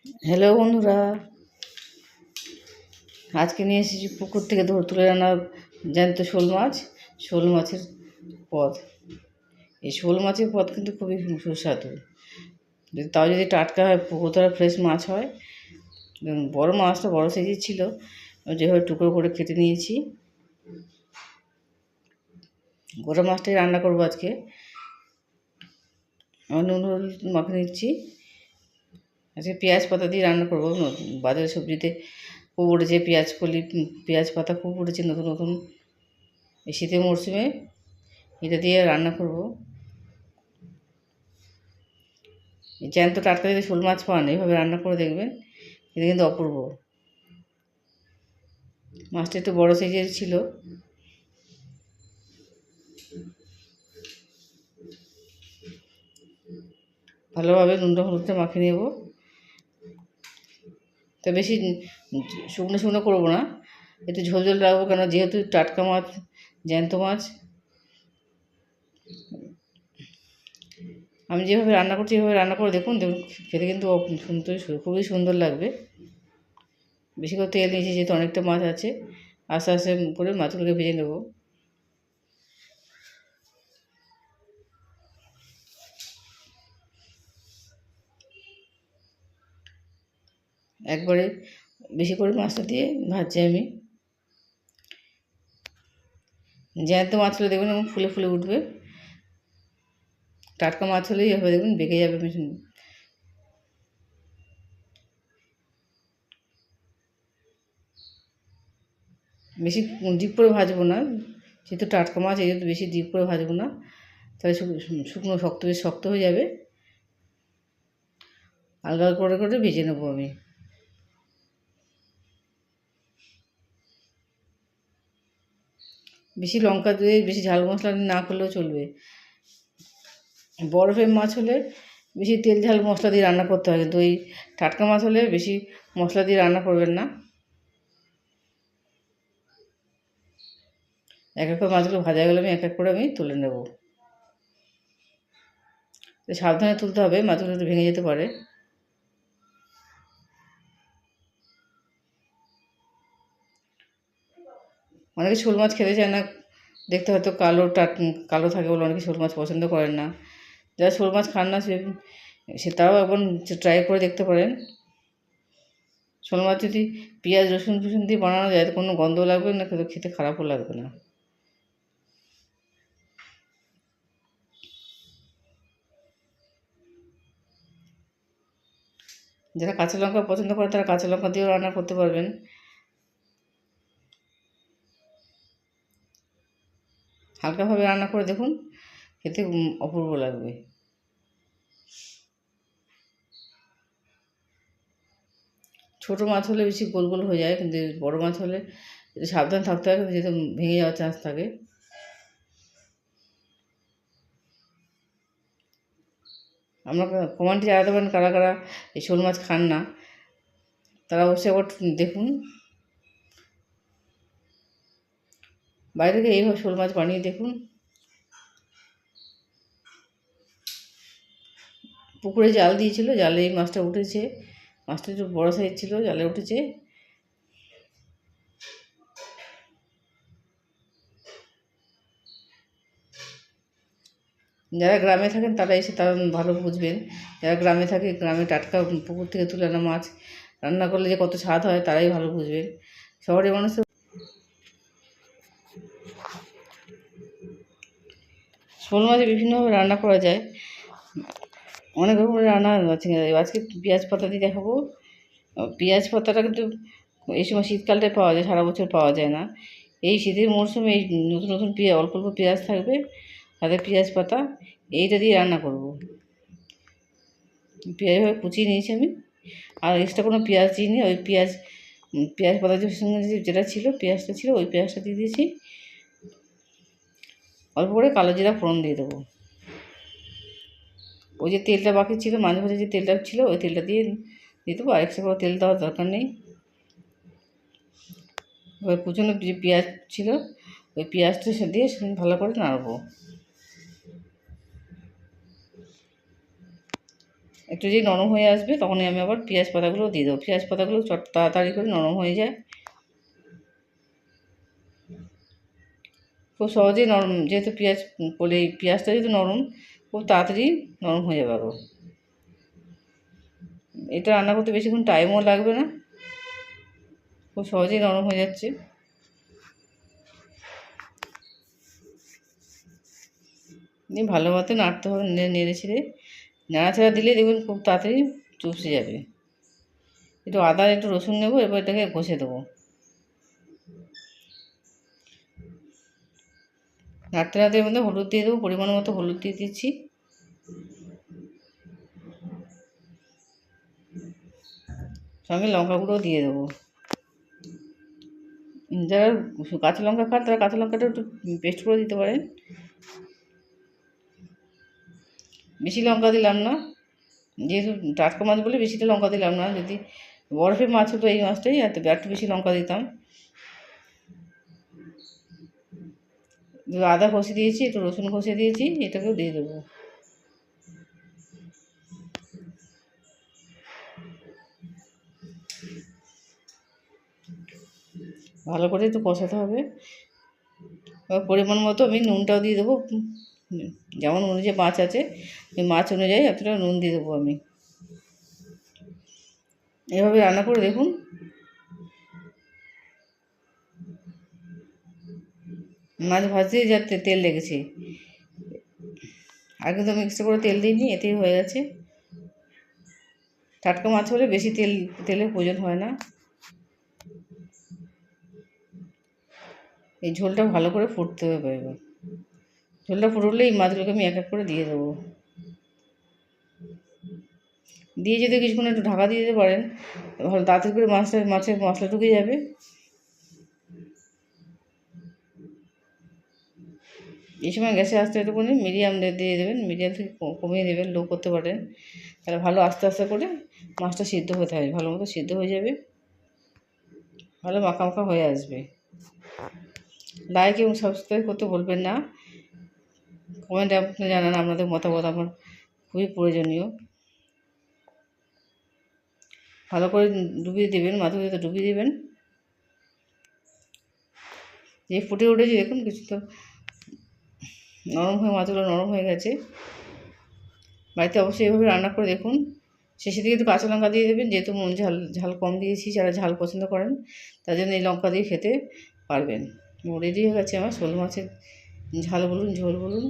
Hello বন্ধুরা, আজকে নিয়ে এসেছি পুকুর থেকে তুলে আনা জ্যান্ত শোল মাছের পদ। এই শোল মাছের পদ কিন্তু খুবই সুস্বাদু, তাও যদি টাটকা হয়, পুকুর ধরা ফ্রেশ মাছ হয়। বড় মাছটা বড় সাইজের ছিল, যেভাবে টুকরো করে কেটে নিয়েছি। গোটা মাছটাই রান্না করবো আজকে। আমি নুন হলুদ মাখিয়ে নিচ্ছি। আজকে পেঁয়াজ পাতা দিয়ে রান্না করবো। বাজারে সবজিতে খুব উঠেছে পেঁয়াজ পাতা খুব উঠেছে নতুন নতুন এই শীতের মরশুমে। এটা দিয়ে রান্না করব। জ্যান্ত টাটকা যদি শোল মাছ পান, এইভাবে রান্না করে দেখবেন, এটা কিন্তু অপূর্ব। মাছটা একটু বড় সাইজের ছিল। ভালোভাবে নুন হলুদটা মাখিয়ে নেব। তো বেশি শুকনো শুকনো করবো না, একটু ঝোল ঝোল রাখবো, কেন যেহেতু টাটকা মাছ, জ্যান্ত মাছ। আমি যেভাবে রান্না করছি এভাবে রান্না করে দেখুন, খেতে কিন্তু খুবই সুন্দর লাগবে। বেশি করে তেল নিয়েছি, যেহেতু অনেকটা মাছ আছে। আস্তে আস্তে করে মাছগুলোকে ভেজে নেব। একবারে বেশি করে মাছটা দিয়ে ভাজছি আমি। জ্যান্ত মাছ হলে দেখবেন এবং ফুলে ফুলে উঠবে। টাটকা মাছ হলেই এভাবে দেখবেন বেঁকে যাবে। বেশি ডিপ করে ভাজবো না, যেহেতু টাটকা মাছ, এই জন্য বেশি ডিপ করে ভাজবো না, তাহলে শুকনো বেশ শক্ত হয়ে যাবে। আলগা করে করে ভেজে নেবো আমি। বেশি লঙ্কা দিয়ে বেশি ঝাল মশলা না করলেও চলবে। বরফের মাছ হলে বেশি তেল ঝাল মশলা দিয়ে রান্না করতে হয়, কিন্তু ওই টাটকা মাছ হলে বেশি মশলা দিয়ে রান্না করবেন না। এক এক করে মাছগুলো ভাজা গেলে এক এক করে আমি তুলে নেব। সাবধানে তুলতে হবে, মাছগুলো একটু ভেঙে যেতে পারে। অনেকে শোল মাছ খেতে চায় না, দেখতে হয়তো কালো থাকে বলে অনেকে শোল মাছ পছন্দ করেন না। যারা শোল মাছ খান না, সে তারাও একবার ট্রাই করে দেখতে পারেন। শোল মাছ যদি পেঁয়াজ রসুন ফসুন দিয়ে বানানো যায়, তো কোনো গন্ধ লাগবে না, খেতে খারাপও লাগবে না। যারা কাঁচা লঙ্কা পছন্দ করে, তারা কাঁচা লঙ্কা দিয়েও রান্না করতে পারবেন। হালকাভাবে রান্না করে দেখুন, খেতে অপূর্ব লাগবে। ছোটো মাছ হলে বেশি গোল গোল হয়ে যায়, কিন্তু বড়ো মাছ হলে সাবধান থাকতে হয়, যেহেতু ভেঙে যাওয়ার চান্স থাকে। আমরা কমান্ডে জানাতে পারেন কারা কারা এই শোল মাছ খান না, তারা অবশ্যই একবার দেখুন। বাইরে থেকে এইভাবে শোল মাছ বানিয়ে দেখুন। পুকুরে জাল দিয়েছিল, জালে এই মাছটা উঠেছে। মাছটা একটু বড়ো সাইজ ছিল, জালে উঠেছে। যারা গ্রামে থাকেন তারা ভালো বুঝবেন। যারা গ্রামে থাকে, গ্রামে টাটকা পুকুর থেকে তুলে আনা মাছ রান্না করলে যে কত স্বাদ হয়, তারাই ভালো বুঝবেন। শহরে মানুষ শোল মাছে বিভিন্নভাবে রান্না করা যায়, অনেক রকমের রান্না আছে। আজকে পেঁয়াজ পাতা দিয়ে দেখাবো। পেঁয়াজ পাতাটা কিন্তু এই সময় শীতকালটায় পাওয়া যায়, সারা বছর পাওয়া যায় না। এই শীতের মরশুমে এই নতুন নতুন অল্প অল্প পেঁয়াজ থাকবে, তাতে পেঁয়াজ পাতা এইটা দিয়ে রান্না করব। পেঁয়াজভাবে কুচিয়ে নিয়েছি আমি, আর এক্সট্রা কোনো পেঁয়াজ দিইনি। ওই পেঁয়াজ পাতার সঙ্গে যেটা ছিল, পেঁয়াজটা ছিল, ওই পেঁয়াজটা দিয়ে দিয়েছি। অল্প করে কালো জিরা ফোড়ন দিয়ে দেবো। ওই যে তেলটা বাকি ছিল, মাঝে মাঝে যে তেলটা ছিল, ওই তেলটা দিয়ে দেবো। আর এক্সট্রা করে তেল দেওয়ার দরকার নেই। এবার কুচনো যে পেঁয়াজ ছিল, ওই পেঁয়াজটা দিয়ে ভালো করে নাড়বো। একটু যেই নরম হয়ে আসবে তখনই আমি আবার পেঁয়াজ পাতাগুলো দিয়ে দেবো। পেঁয়াজ পাতাগুলো তাড়াতাড়ি করে নরম হয়ে যায়, খুব সহজেই নরম, যেহেতু পেঁয়াজ বলে এই পেঁয়াজটা যেহেতু নরম, খুব তাড়াতাড়ি নরম হয়ে যাবে আরও। এটা রান্না করতে বেশিক্ষণ টাইমও লাগবে না, খুব সহজেই নরম হয়ে যাচ্ছে। দিয়ে ভালো মতো নাড়তে হবে, নেড়ে ছেড়ে নাড়াচাড়া দিলে দেখবেন খুব তাড়াতাড়ি চুপসে যাবে। একটু আদা একটু রসুন নেবো, এরপর এটাকে ঘষে দেবো। নাড়তে নাড়তে এর মধ্যে হলুদ দিয়ে দেবো, পরিমাণ মতো হলুদ দিয়ে দিচ্ছি। সঙ্গে লঙ্কা গুঁড়ো দিয়ে দেবো। যারা কাঁচা লঙ্কা খান তারা কাঁচা লঙ্কাটা একটু পেস্ট করে দিতে পারেন। বেশি লঙ্কা দিলাম না, যেহেতু টাটকা মাছ বলে বেশিটা লঙ্কা দিলাম না। যদি বরফের মাছ হতো এই মাছটাই একটু বেশি লঙ্কা দিতাম। আদা ঘষে দিয়েছি, একটু রসুন ঘষে দিয়েছি, এটাকেও দিয়ে দেবো। ভালো করে একটু কষাতে হবে। পরিমাণ মতো আমি নুনটাও দিয়ে দেবো, যেমন অনুযায়ী মাছ আছে ওই মাছ অনুযায়ী এতটা নুন দিয়ে দেবো আমি। এভাবে রান্না করে দেখুন। মাছ ভাজতেই যা তেল লেগেছে, আগে তো মিক্সড করে তেল দিইনি, এতেই হয়ে গেছে। টাটকা মাছ হলে বেশি তেলের প্রয়োজন হয় না। এই ঝোলটা ভালো করে ফুটতে হবে। এবার ঝোলটা ফুটলে এই মাছগুলোকে আমি এক এক করে দিয়ে দেবো। দিয়ে যদি কিছুক্ষণ একটু ঢাকা দিয়ে দিতে পারেন, ভালো তাড়াতাড়ি করে মাছের মশলা ঢুকে যাবে। এই সময় গ্যাসে আস্তে একটুখানি মিডিয়াম দিয়ে দেবেন, মিডিয়াম থেকে কমিয়ে দেবেন, লো করতে পারেন, তাহলে ভালো আস্তে আস্তে করে মাছটা সিদ্ধ হতে হবে, ভালো মতো সিদ্ধ হয়ে যাবে, ভালো মাখা মাখা হয়ে আসবে। লাইক এবং সাবস্ক্রাইব করতে বলবেন না। কমেন্টে আপনি জানান আপনাদের মতামত, আমার খুবই প্রয়োজনীয়। ভালো করে ডুবিয়ে দেবেন, মাছগুলোতে ডুবিয়ে দেবেন। যে ফুটে উঠেছে দেখুন, কিছু তো নরম হয়ে মাছগুলো নরম হয়ে গেছে। বাড়িতে অবশ্যই এভাবে রান্না করে দেখুন। শেষে দিকে একটু কাঁচা লঙ্কা দিয়ে দেবেন, যেহেতু ঝাল কম দিয়েছি, যারা ঝাল পছন্দ করেন তার জন্য এই লঙ্কা দিয়ে খেতে পারবেন। রেডি হয়ে গেছে আমার শোল মাছের ঝাল বলুন, ঝোল বলুন।